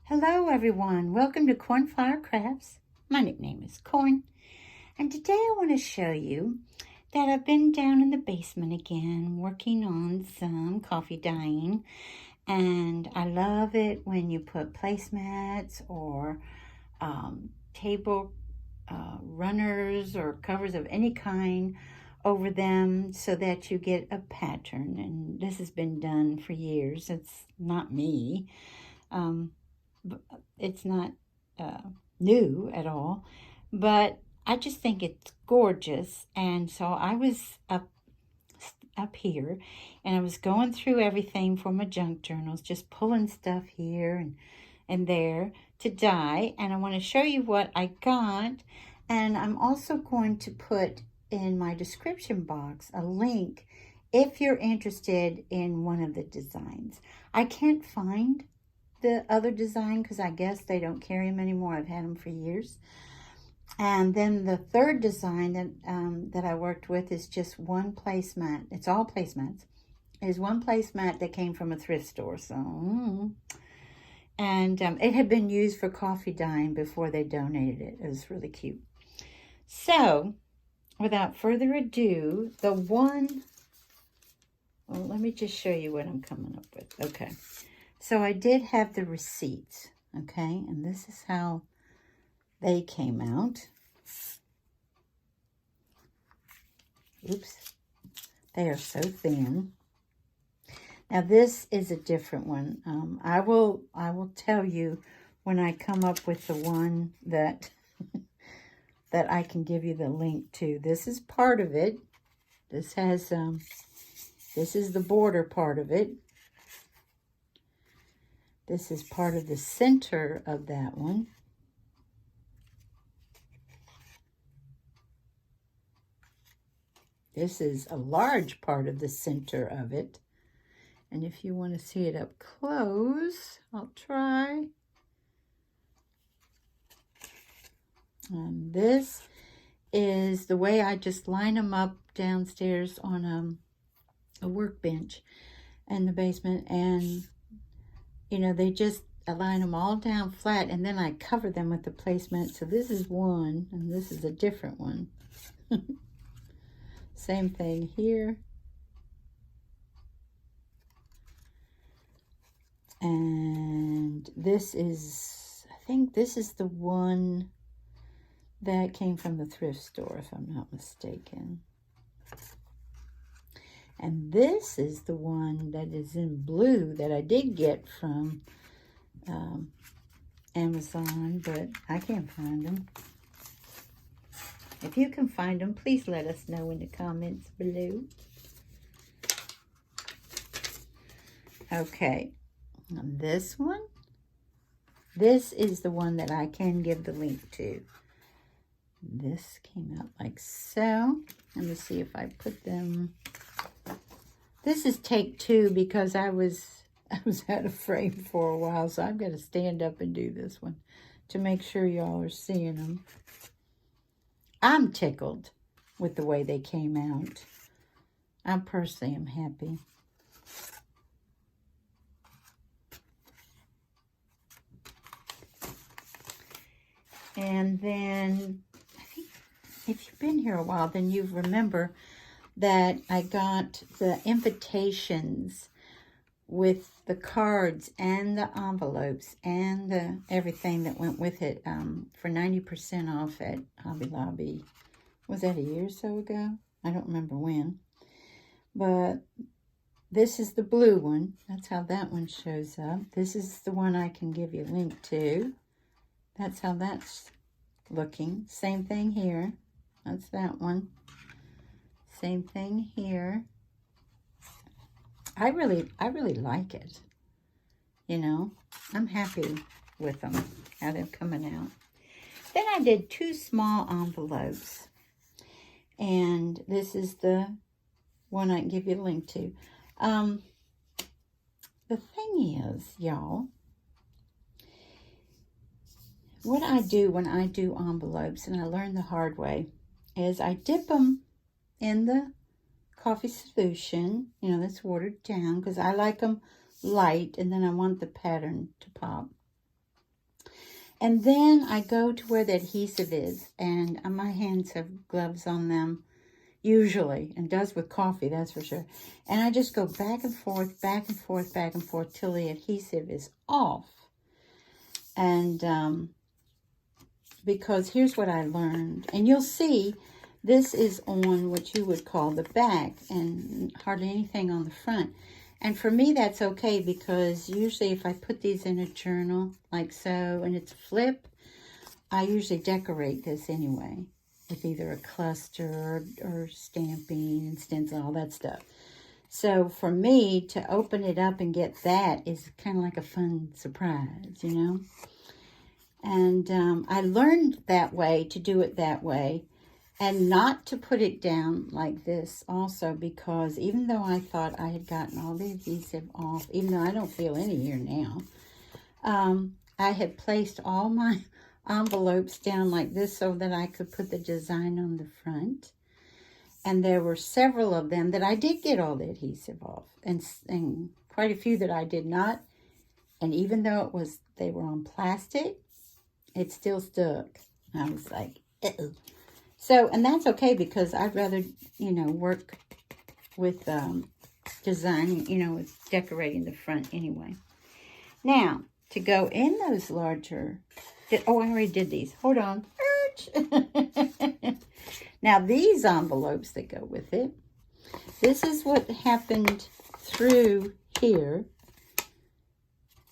Hello everyone, welcome to Cornflower Crafts. My nickname is Corn, and today I want to show you that I've been down in the basement again working on some coffee dyeing, and I love it when you put placemats or table runners or covers of any kind over them so that you get a pattern. And this has been done for years. It's not me. It's not new at all, but I just think it's gorgeous. And so I was up here and I was going through everything for my junk journals, just pulling stuff here and there to dye. And I want to show you what I got. And I'm also going to put in my description box a link if you're interested in one of the designs. I can't find the other design because I guess they don't carry them anymore. I've had them for years. And then the third design that I worked with is just one placemat. It's all placemats. Is one placemat that came from a thrift store. So, and it had been used for coffee dyeing before they donated it. It was really cute. So, without further ado, well, let me just show you what I'm coming up with. Okay. So I did have the receipts, okay? And this is how they came out. Oops. They are so thin. Now this is a different one. I will tell you when I come up with the one that that I can give you the link to. This is part of it. This has this is the border part of it. This is part of the center of that one. This is a large part of the center of it. And if you want to see it up close, I'll try. And this is the way I just line them up downstairs on a workbench in the basement. And you know, I line them all down flat, and then I cover them with the placemat. So this is one, and this is a different one. Same thing here. And this is, I think this is the one that came from the thrift store, if I'm not mistaken. And this is the one that is in blue that I did get from Amazon, but I can't find them. If you can find them, please let us know in the comments below. Okay, and this one, this is the one that I can give the link to. This came out like so. Let me see if I put them. This is take two because I was out of frame for a while, so I've got to stand up and do this one to make sure y'all are seeing them. I'm tickled with the way they came out. I personally am happy. And then, I think if you've been here a while, then you remember that I got the invitations with the cards and the envelopes and the everything that went with it for 90% off at Hobby Lobby. Was that a year or so ago? I don't remember when. But this is the blue one. That's how that one shows up. This is the one I can give you a link to. That's how that's looking. Same thing here. That's that one. Same thing here. I really like it. You know, I'm happy with them, how they're coming out. Then I did two small envelopes. And this is the one I can give you a link to. The thing is, y'all, what I do when I do envelopes, and I learned the hard way, is I dip them in the coffee solution, you know, that's watered down because I like them light, and then I want the pattern to pop. And then I go to where the adhesive is, and my hands have gloves on them, usually, and does with coffee, that's for sure. And I just go back and forth, back and forth, back and forth till the adhesive is off. And because here's what I learned, and you'll see this is on what you would call the back and hardly anything on the front. And for me, that's okay, because usually if I put these in a journal like so and it's a flip, I usually decorate this anyway with either a cluster or stamping and stencil, all that stuff. So for me to open it up and get that is kind of like a fun surprise, you know. And I learned that way, to do it that way, and not to put it down like this also, because even though I thought I had gotten all the adhesive off, even though I don't feel any here now, I had placed all my envelopes down like this so that I could put the design on the front. And there were several of them that I did get all the adhesive off, and quite a few that I did not. And even though they were on plastic, it still stuck. I was like, uh-oh. So, and that's okay, because I'd rather, you know, work with designing, you know, with decorating the front anyway. Now, to go in those larger, oh, I already did these. Hold on. Now, these envelopes that go with it, this is what happened through here.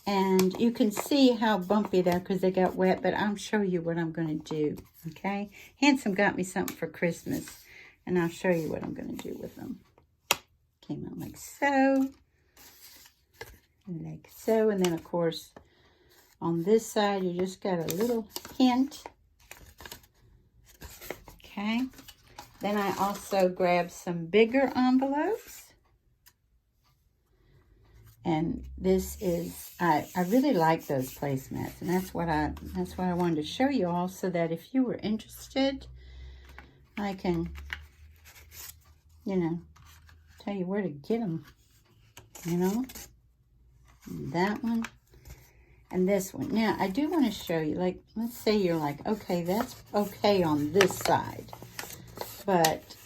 And you can see how bumpy they are because they got wet, but I'll show you what I'm going to do, okay? Handsome got me something for Christmas, and I'll show you what I'm going to do with them. Came out like so. Like so. And then, of course, on this side, you just got a little hint. Okay. Then I also grabbed some bigger envelopes. And this is, I really like those placemats, and that's what I wanted to show you all, so that if you were interested, I can, you know, tell you where to get them, you know, that one and this one. Now, I do want to show you, like, let's say you're like, okay, that's okay on this side, but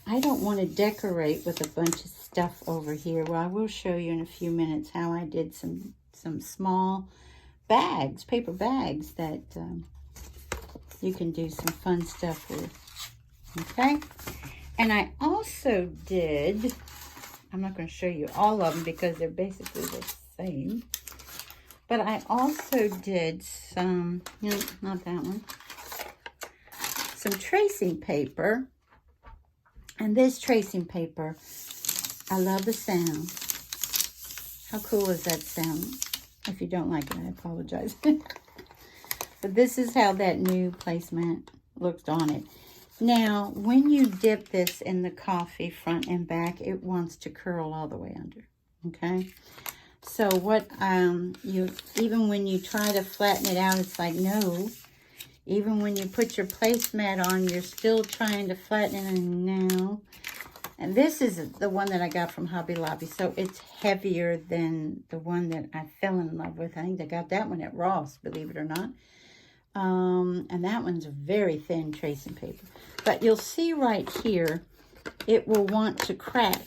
I don't want to decorate with a bunch of stuff over here. Well, I will show you in a few minutes how I did some small bags, paper bags, that you can do some fun stuff with. Okay? And I also did, I'm not going to show you all of them because they're basically the same, but I also did some, no, not that one, some tracing paper. And this tracing paper, I love the sound. How cool is that sound? If you don't like it, I apologize. But this is how that new placemat looked on it. Now, when you dip this in the coffee front and back, it wants to curl all the way under, okay? So what, even when you try to flatten it out, it's like, no. Even when you put your placemat on, you're still trying to flatten it, and no. And this is the one that I got from Hobby Lobby, so it's heavier than the one that I fell in love with. I think I got that one at Ross, believe it or not. And that one's very thin tracing paper. But you'll see right here, it will want to crack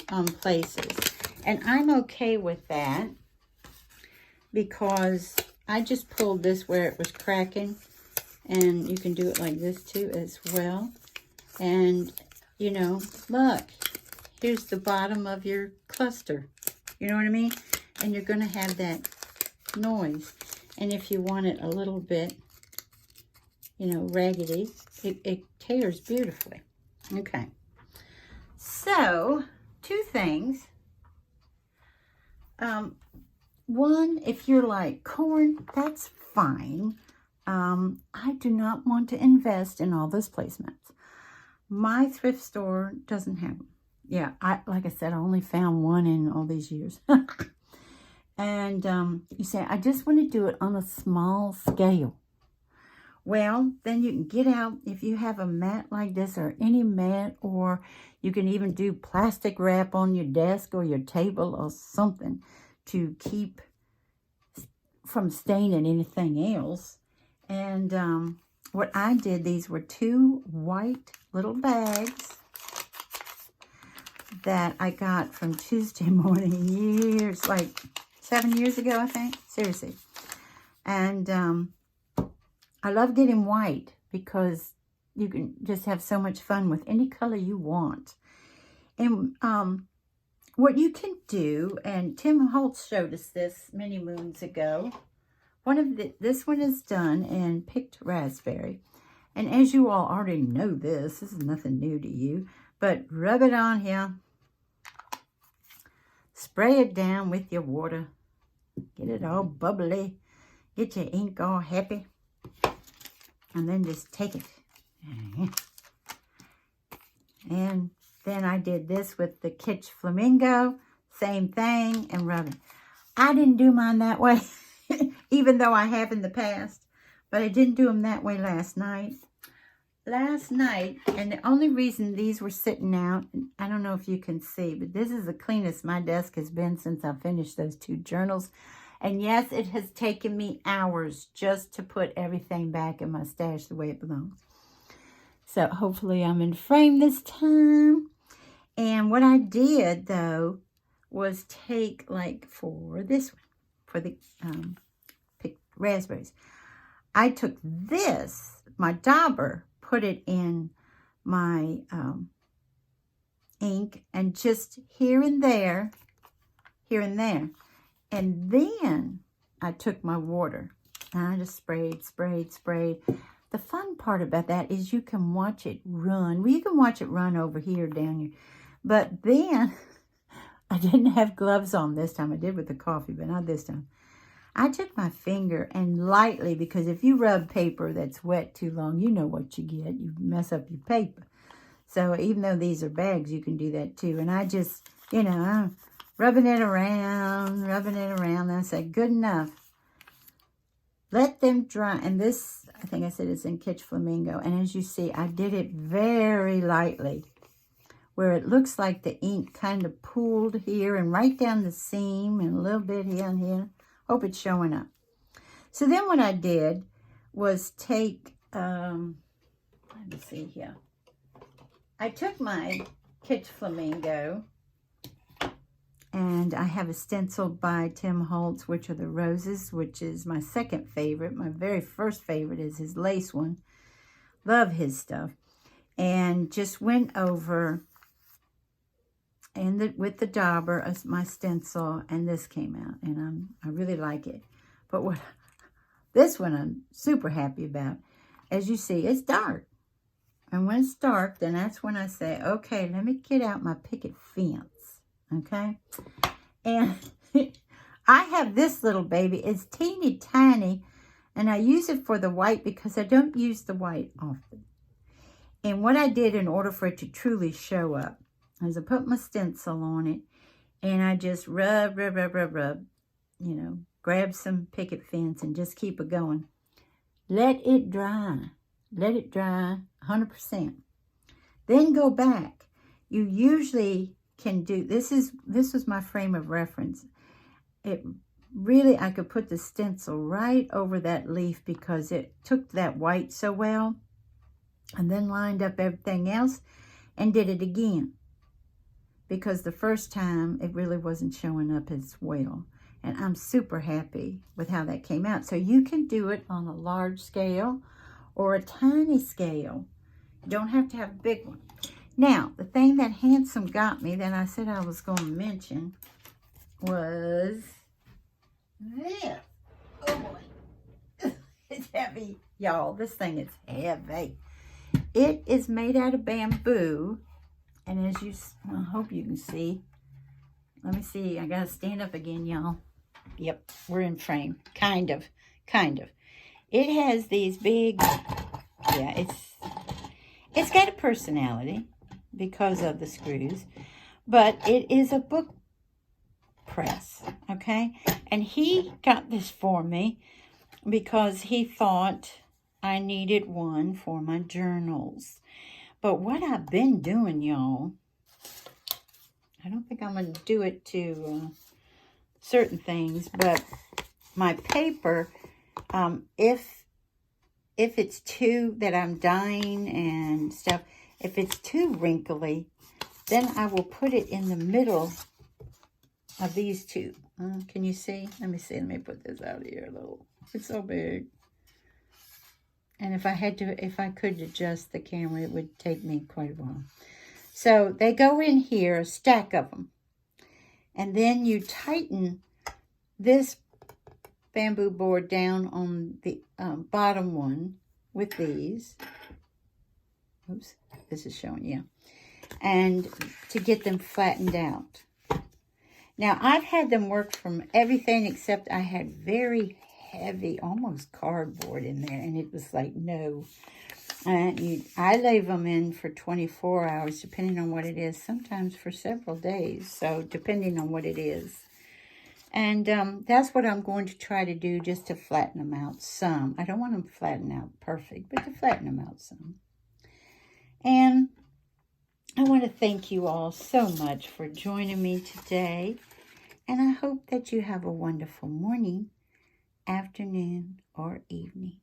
on places. And I'm okay with that, because I just pulled this where it was cracking. And you can do it like this too as well. And, you know, look, here's the bottom of your cluster. You know what I mean? And you're going to have that noise. And if you want it a little bit, you know, raggedy, it tears beautifully. Okay. So, two things. One, if you're like, corn, that's fine. I do not want to invest in all those placemats. My thrift store doesn't have them. Yeah, like I said, I only found one in all these years. And you say, I just want to do it on a small scale. Well, then you can get out, if you have a mat like this, or any mat, or you can even do plastic wrap on your desk or your table or something to keep from staining anything else. And what I did, these were 2 white little bags that I got from Tuesday Morning years, like 7 years ago, I think. Seriously. And I love getting white because you can just have so much fun with any color you want. And what you can do, and Tim Holtz showed us this many moons ago. This one is done in picked raspberry. And as you all already know this is nothing new to you, but rub it on here. Spray it down with your water. Get it all bubbly. Get your ink all happy. And then just take it. And then I did this with the Kitsch Flamingo. Same thing. And rub it. I didn't do mine that way. Even though I have in the past. But I didn't do them that way last night. And the only reason these were sitting out, I don't know if you can see, but this is the cleanest my desk has been since I finished those 2 journals. And yes, it has taken me hours just to put everything back in my stash the way it belongs. So hopefully I'm in frame this time. And what I did, though, was take, like, for this one, for the picked raspberries, I took this, my dauber, put it in my ink, and just here and there. And then I took my water, and I just sprayed. The fun part about that is you can watch it run. Well, you can watch it run over here, down here. But then, I didn't have gloves on this time. I did with the coffee, but not this time. I took my finger and lightly, because if you rub paper that's wet too long, you know what you get. You mess up your paper. So even though these are bags, you can do that too. And I just, I'm rubbing it around. And I said, good enough. Let them dry. And this, I think I said it's in Kitsch Flamingo. And as you see, I did it very lightly, where it looks like the ink kind of pooled here and right down the seam and a little bit here and here. Hope it's showing up. So then what I did was take, let me see here. I took my Kitsch Flamingo, and I have a stencil by Tim Holtz, which are the roses, which is my second favorite. My very first favorite is his lace one. Love his stuff. And just went over and with the dauber as my stencil, and this came out, and I really like it. But this one I'm super happy about. As you see, it's dark. And when it's dark, then that's when I say, okay, let me get out my picket fence. Okay? And I have this little baby. It's teeny tiny, and I use it for the white because I don't use the white often. And what I did in order for it to truly show up is I put my stencil on it, and I just rub, grab some picket fence and just keep it going. Let it dry. Let it dry 100%. Then go back. You usually can do, this was my frame of reference. It really, I could put the stencil right over that leaf because it took that white so well, and then lined up everything else and did it again. Because the first time it really wasn't showing up as well. And I'm super happy with how that came out. So you can do it on a large scale or a tiny scale. You don't have to have a big one. Now, the thing that Handsome got me that I said I was going to mention was this. Oh boy. It's heavy, y'all. This thing is heavy. It is made out of bamboo. And as you, I hope you can see. Let me see. I got to stand up again, y'all. Yep, we're in frame. Kind of. It has these big, yeah, it's got a personality because of the screws, but it is a book press, okay? And he got this for me because he thought I needed one for my journals. But what I've been doing, y'all, I don't think I'm going to do it to certain things, but my paper, if it's too, that I'm dyeing and stuff, if it's too wrinkly, then I will put it in the middle of these two. Can you see? Let me see. Let me put this out here a little. It's so big. And if I could adjust the camera, it would take me quite a while. So they go in here, a stack of them. And then you tighten this bamboo board down on the bottom one with these. Oops, this is showing you. And to get them flattened out. Now, I've had them work from everything except I had very heavy, almost cardboard in there. And it was like, no. And I leave them in for 24 hours, depending on what it is. Sometimes for several days. So, depending on what it is. And that's what I'm going to try to do, just to flatten them out some. I don't want them flattened out perfect, but to flatten them out some. And I want to thank you all so much for joining me today. And I hope that you have a wonderful morning, afternoon, or evening.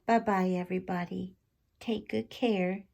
Bye-bye, everybody. Take good care.